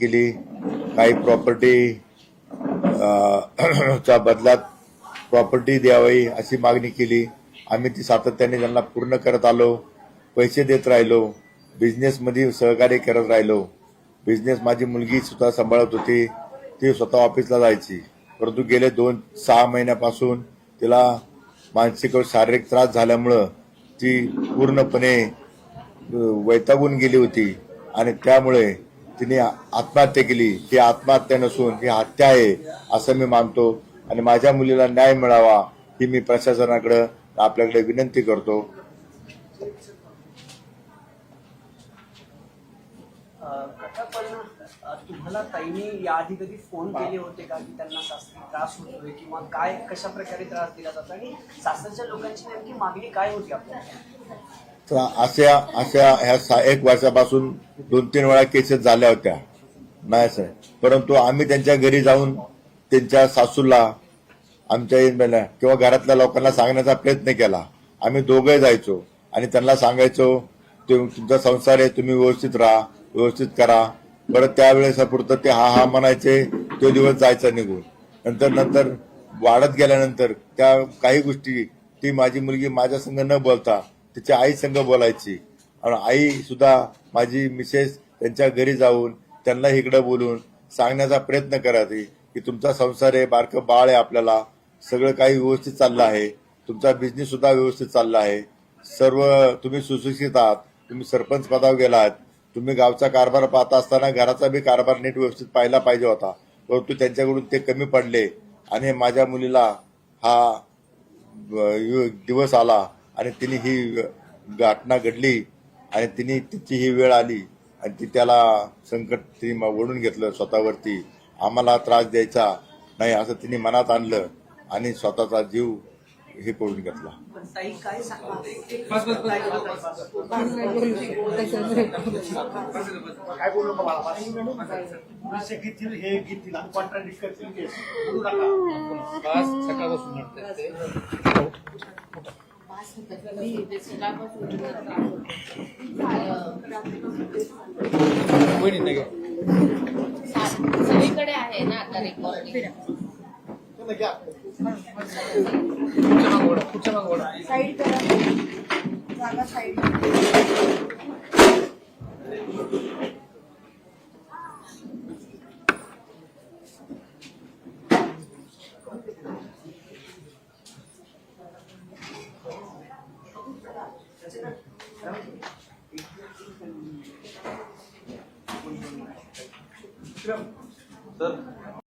केली, काही प्रॉपर्टी च्या बदल्यात प्रॉपर्टी द्यावी अशी मागणी केली. आम्ही ती सातत्याने त्यांना पूर्ण करत आलो. पैसे देत राहिलो, बिझनेसमध्ये सहकार्य करत राहिलो. बिझनेस माझी मुलगी सुद्धा सांभाळत होती, ती स्वतः ऑफिसला जायची. परंतु गेले 2-6 महिन्यापासून तिला मानसिक व शारीरिक त्रास झाल्यामुळं ती पूर्णपणे वैतागून गेली होती आणि त्यामुळे तिने आत्महत्या केली. ही आत्महत्या नसून ही हत्या आहे असं मी मानतो आणि माझ्या मुलीला न्याय मिळावा ही मी प्रशासनाकडे आपल्याकडे विनंती करतो. तुम्हाला ताईने याआधी कधी फोन केले होते का की त्यांना शास्त्रीय त्रास होतोय किंवा काय कशा प्रकारे त्रास दिला जातो आणि शास्त्राच्या लोकांची नेमकी मागणी काय होती आपल्याला? तर अशा ह्या 1 वर्षापासून 2-3 वेळा केसेस झाल्या होत्या नाही सर. परंतु आम्ही त्यांच्या घरी जाऊन त्यांच्या सासूला आमच्या किंवा घरातल्या लोकांना सांगण्याचा प्रयत्न केला. आम्ही दोघे जायचो आणि त्यांना सांगायचो तुमचा संसार आहे, तुम्ही व्यवस्थित राहा, व्यवस्थित करा. परत त्यावेळेस पुरतं ते हा म्हणायचे, तो दिवस जायचा निघून. नंतर वाढत गेल्यानंतर त्या काही गोष्टी ती माझी मुलगी माझ्या संग न बोलता तिच्या आई संग बोलायची आणि आई सुद्धा माझी मिसेस त्यांच्या घरी जाऊन त्यांना इकडे बोलून सांगण्याचा प्रयत्न करायची की तुमचा संसार आहे, बारकं बाळ आहे, आपल्याला सगळं काही व्यवस्थित चाललं आहे, तुमचा बिझनेस सुद्धा व्यवस्थित चालला आहे, सर्व तुम्ही सुशिक्षित आहात, तुम्ही सरपंच पदावर गेलात, तुम्ही गावचा कारभार पाहता असताना घराचा बी कारभार नीट व्यवस्थित पाहिला पाहिजे होता. परंतु त्यांच्याकडून ते कमी पडले आणि माझ्या मुलीला हा दिवस आला आणि तिने ही घटना घडली आणि तिची ही वेळ आली आणि ती त्याला संकट तिने ओढून घेतलं स्वतःवरती. आम्हाला त्रास द्यायचा नाही असं तिने मनात आणलं आणि स्वतःचा जीव हे करून घेतला. सगळीकडे आहे ना आता रेकॉर्डिंग. साईड करा, जागा साईड. सर